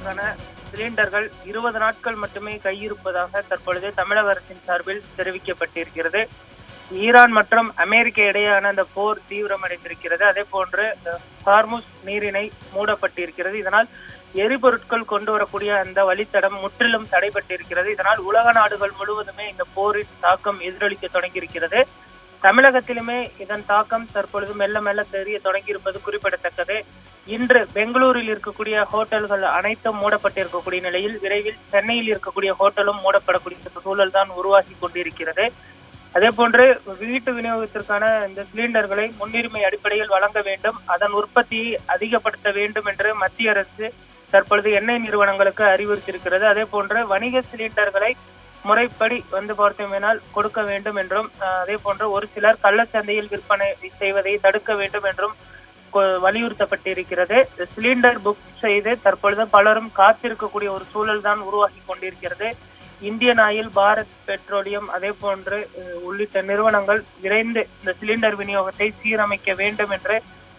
விநியோகத்திற்கான சிலிண்டர்கள் 20 நாட்கள் மட்டுமே கையிருப்பதாக தற்பொழுது தமிழக அரசின் சார்பில் தெரிவிக்கப்பட்டிருக்கிறது. ஈரான் மற்றும் அமெரிக்க இடையேயான அந்த போர் தீவிரமடைந்திருக்கிறது. அதே போன்று ஹார்முஸ் நீரிணை மூடப்பட்டிருக்கிறது. இதனால் எரிபொருட்கள் கொண்டு வரக்கூடிய அந்த வழித்தடம் முற்றிலும் தடைபட்டிருக்கிறது. இதனால் உலக நாடுகள் முழுவதுமே இந்த போரின் தாக்கம் எதிரொலிக்க தொடங்கியிருக்கிறது. தமிழகத்திலுமே இதன் தாக்கம் தற்பொழுது மெல்ல மெல்ல தெரிய தொடங்கியிருப்பது குறிப்பிடத்தக்கது. இன்று பெங்களூரில் இருக்கக்கூடிய ஹோட்டல்கள் அனைத்தும் மூடப்பட்டிருக்கக்கூடிய நிலையில் விரைவில் சென்னையில் இருக்கக்கூடிய ஹோட்டலும் மூடப்படக்கூடிய சூழல் தான் உருவாகி கொண்டிருக்கிறது. அதே போன்று வீட்டு விநியோகத்திற்கான இந்த சிலிண்டர்களை முன்னுரிமை அடிப்படையில் வழங்க வேண்டும், அதன் உற்பத்தியை அதிகப்படுத்த வேண்டும் என்று மத்திய அரசு தற்பொழுது எண்ணெய் நிறுவனங்களுக்கு அறிவுறுத்தியிருக்கிறது. அதே போன்று வணிக சிலிண்டர்களை முறைப்படி பார்த்தோமேனால் கொடுக்க வேண்டும் என்றும், அதே போன்று ஒரு சிலர் கள்ளச்சந்தையில் விற்பனை செய்வதை தடுக்க வேண்டும் என்றும் வலியுறுத்தப்பட்டிருக்கிறது. சிலிண்டர் புக் செய்து தற்பொழுது பலரும் காத்திருக்கக்கூடிய ஒரு சூழல் தான் உருவாகி கொண்டிருக்கிறது. இந்தியன் ஆயில், பாரத் பெட்ரோலியம் அதே போன்று உள்ளிட்ட நிறுவனங்கள் விரைந்து இந்த சிலிண்டர் விநியோகத்தை சீரமைக்க வேண்டும் என்று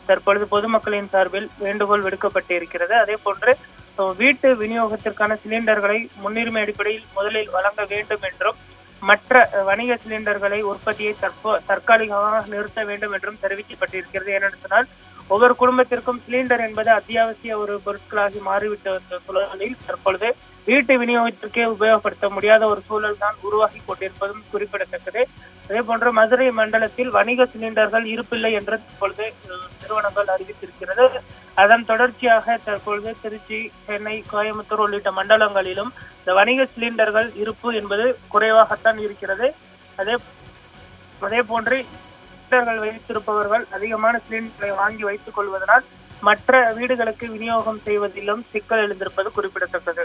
தற்பொழுது பொதுமக்களின் சார்பில் வேண்டுகோள் விடுக்கப்பட்டிருக்கிறது. அதே போன்று வீட்டு விநியோகத்திற்கான சிலிண்டர்களை முன்னுரிமை அடிப்படையில் முதலில் வழங்க வேண்டும் என்றும், மற்ற வணிக சிலிண்டர்களை உற்பத்தியை தற்காலிகமாக நிறுத்த வேண்டும் என்றும் தெரிவிக்கப்பட்டிருக்கிறது. ஏனென்று சொன்னால் ஒவ்வொரு குடும்பத்திற்கும் சிலிண்டர் என்பது அத்தியாவசிய ஒரு பொருட்களாகி மாறிவிட்ட வந்த சூழலில் தற்பொழுது வீட்டு விநியோகத்திற்கே உபயோகப்படுத்த முடியாத ஒரு சூழல் தான் உருவாகி கொண்டிருப்பதும் குறிப்பிடத்தக்கது. அதே போன்று மதுரை மண்டலத்தில் வணிக சிலிண்டர்கள் இருப்பில்லை என்று தற்பொழுது நிறுவனங்கள் அறிவித்திருக்கிறது. அதன் தொடர்ச்சியாக தற்பொழுது திருச்சி, சென்னை, கோயம்புத்தூர் உள்ளிட்ட மண்டலங்களிலும் இந்த வணிக சிலிண்டர்கள் இருப்பு என்பது குறைவாகத்தான் இருக்கிறது. அதே போன்று சிலிண்டர்கள் வைத்திருப்பவர்கள் அதிகமான சிலிண்டர்களை வாங்கி வைத்துக் கொள்வதனால் மற்ற வீடுகளுக்கு விநியோகம் செய்வதிலும் சிக்கல் எழுந்திருப்பது குறிப்பிடத்தக்கது.